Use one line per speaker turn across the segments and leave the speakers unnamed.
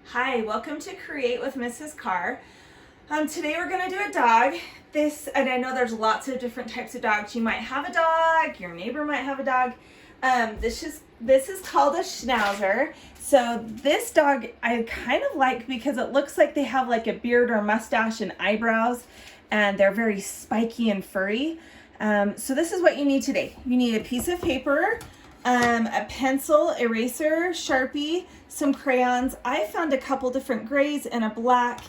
Hi, welcome to Create with Mrs. Carr. Today we're going to do a dog. And I know there's lots of different types of dogs. You might have a dog, your neighbor might have a dog. This is called a Schnauzer. So this dog I kind of like because it looks like they have like a beard or mustache and eyebrows, and they're very spiky and furry. So this is what you need today. You need a piece of paper, a pencil, eraser, Sharpie, some crayons. I found a couple different grays and a black,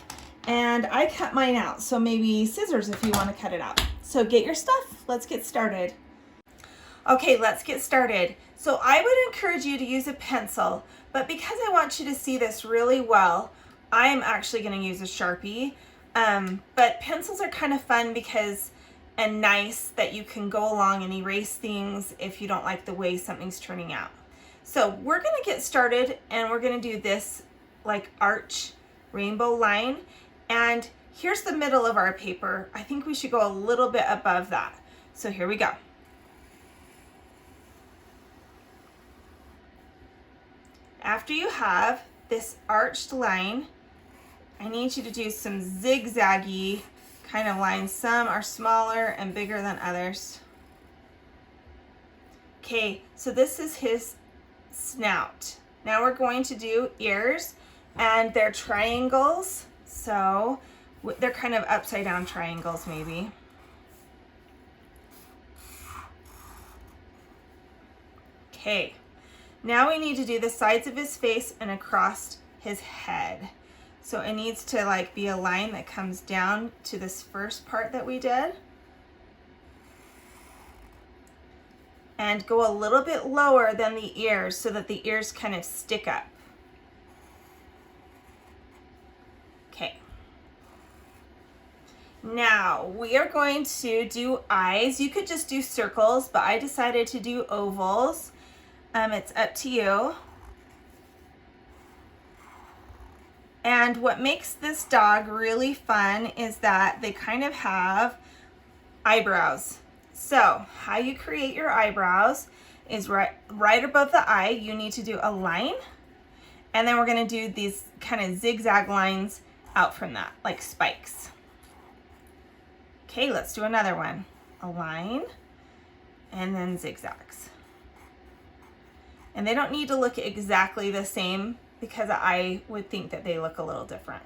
and I cut mine out. So maybe scissors if you want to cut it out. So get your stuff. Let's get started. Okay, let's get started. So I would encourage you to use a pencil, but because I want you to see this really well, I'm actually going to use a Sharpie. But pencils are kind of fun and nice that you can go along and erase things if you don't like the way something's turning out. So we're going to get started, and we're going to do this like arch rainbow line. And here's the middle of our paper. I think we should go a little bit above that. So here we go. After you have this arched line, I need you to do some zigzaggy kind of lines. Some are smaller and bigger than others. Okay, so this is his snout. Now we're going to do ears, and they're triangles. So they're kind of upside down triangles maybe. Okay, now we need to do the sides of his face and across his head. So it needs to like be a line that comes down to this first part that we did, and go a little bit lower than the ears so that the ears kind of stick up. Okay. Now we are going to do eyes. You could just do circles, but I decided to do ovals. It's up to you. And what makes this dog really fun is that they kind of have eyebrows. So how you create your eyebrows is right above the eye. You need to do a line, and then we're going to do these kind of zigzag lines out from that, like spikes. Okay, let's do another one. A line, and then zigzags. And they don't need to look exactly the same, because I would think that they look a little different.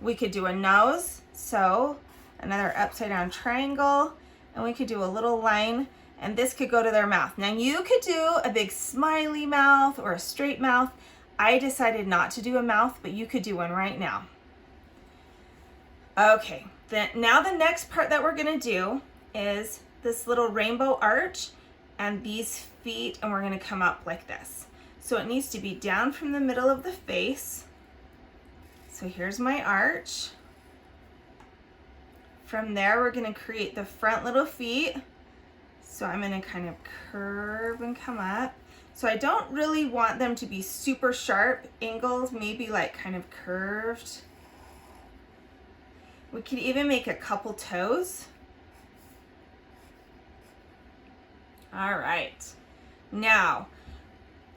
We could do a nose, so another upside down triangle, and we could do a little line, and this could go to their mouth. Now you could do a big smiley mouth or a straight mouth. I decided not to do a mouth, but you could do one right now. Okay, now the next part that we're gonna do is this little rainbow arch and these feet, and we're gonna come up like this. So it needs to be down from the middle of the face. So here's my arch. From there, we're gonna create the front little feet. So I'm gonna kind of curve and come up. So I don't really want them to be super sharp angles, maybe like kind of curved. We could even make a couple toes. All right, now,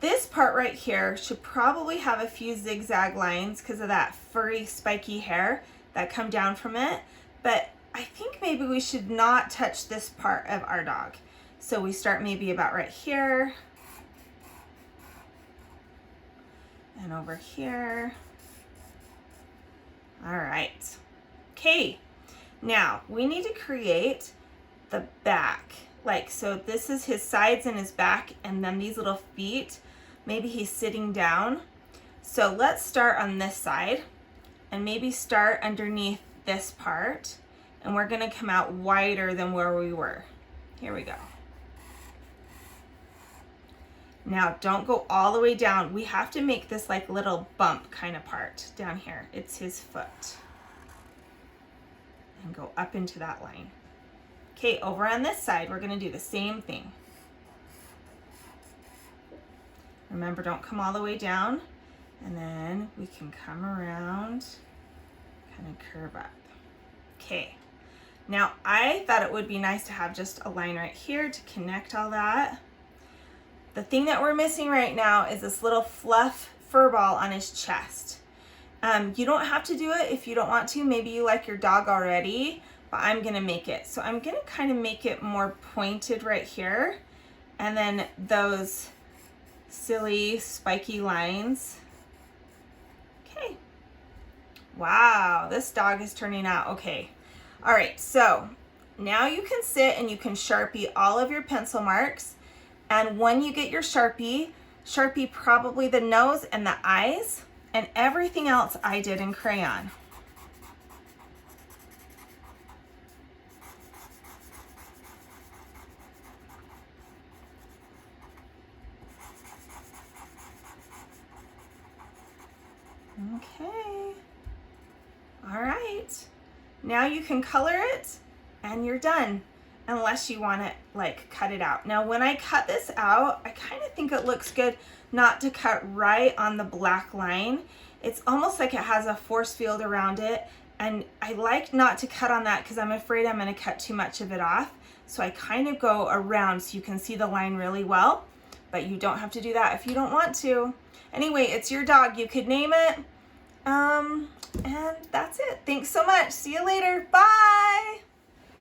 this part right here should probably have a few zigzag lines because of that furry, spiky hair that come down from it. But I think maybe we should not touch this part of our dog. So we start maybe about right here. And over here. All right. Okay. Now we need to create the back. So this is his sides and his back, and then these little feet. Maybe he's sitting down. So let's start on this side and maybe start underneath this part, and we're gonna come out wider than where we were. Here we go. Now don't go all the way down. We have to make this like little bump kind of part down here. It's his foot. And go up into that line. Okay, over on this side, we're gonna do the same thing. Remember, don't come all the way down, and then we can come around, kind of curve up. Okay, now I thought it would be nice to have just a line right here to connect all that. The thing that we're missing right now is this little fluff fur ball on his chest. You don't have to do it if you don't want to. Maybe you like your dog already, but I'm gonna make it. So I'm gonna kind of make it more pointed right here, and then those silly spiky lines. Okay. Wow, this dog is turning out okay. All right, so now you can sit and you can Sharpie all of your pencil marks. And when you get your Sharpie probably the nose and the eyes, and everything else I did in crayon. Okay. All right. Now you can color it and you're done, unless you want to like cut it out. Now when I cut this out, I kind of think it looks good not to cut right on the black line. It's almost like it has a force field around it, and I like not to cut on that because I'm afraid I'm going to cut too much of it off. So I kind of go around so you can see the line really well, but you don't have to do that if you don't want to. Anyway, it's your dog. You could name it. And that's it. Thanks so much. See you later. Bye.